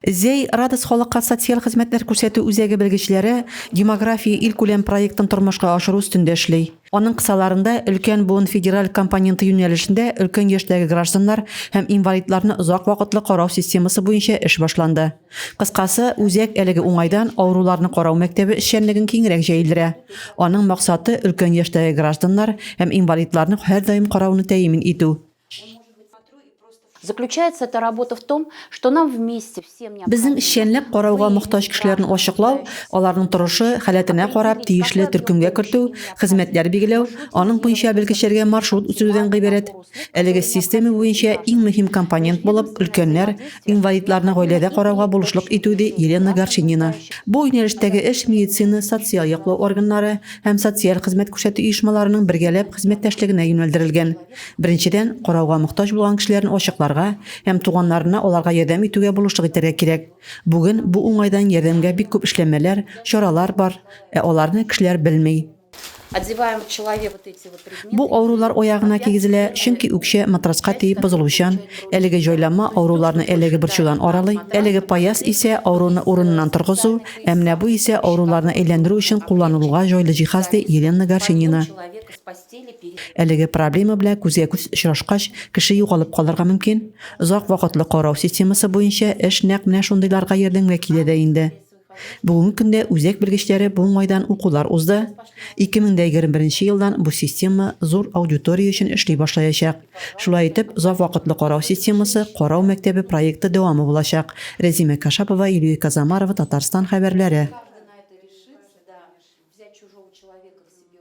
Зей Радыс халыкка социаль хезмәтләр күрсәтү үзәге белгечләре демография илкүләм проектын тормышка ашыру өстендә эшли. Аның кысаларында өлкән буын федераль компоненты юнәлешендә өлкән яшьтәге гражданнар һәм инвалидларны озак вакытлы карау системасы буенча эш башланды. Кыскасы, үзәк әлеге уңайдан авыруларны карау мәктәбе эшчәнлеген киңрәк җәелдерә. Аның максаты өлкән яшьтәге гражданнар һәм инвалидларны һәрдаим карауны тәэмин итү. Заключается эта работа в том, что нам вместе всем Безнең эшчәнлек карауга мохтаҗ кешеләрне ачыклау, аларның торышы, хәләтенә карап тиешле төркемгә кертү, хезмәтләр билгеләү, аның буенча белгечләргә маршрут үтүдән гыйбарәт. Әлеге система буенча иң мөһим компонент булып өлкәннәр, инвалидларны гаиләдә карауга булышлык итү ди Елена Горчинина. Бу юнәлештәге эш медицина, социаль яклау органнары һәм социаль хезмәт күрсәтү оешмаларының бергәләп хезмәттәшлегенә юнәлдерелгән. Беренчедән, карауга мохтаҗ булган кешеләрне ачыкларга һәм туганнарына аларга ярдәм итүгә булышлык итәргә кирәк. Бүген бу уңайдан ярдәмгә бик күп эшләмәләр, чаралар бар, аларны кешеләр белми. Одеваем человека вот эти вот предметы. Бу авырулар аягына кигезелә, чөнки үкчә матраска тиеп бозылучан, әлеге җайланма авыруларны әлеге борчудан аралый, әлеге паяс исә авыруны урыныннан торгызу, менә бу исә авыруларны әйләндерү өчен кулланылуга җайлы җиһаз ди Елена Горчинина. Человека с постели Әлеге проблема белән күзгә күз очрашкач, кеше югалып калырга мөмкин. Озак вакытлы карау системасы буенча эш нәкъ менә шундыйларга ярдәмгә килә дә инде. Бүгенге көндә үзәк белгечләре бу уңайдан укулар узды. 2021 елдан бу система зур аудитория өчен эшли башлаячак. Шулай итеп, озак вакытлы карау системасы карау мәктәбе проекты дәвамы булачак. Резима Кашапова, Юлия Казамарова, Татарстан хәбәрләре.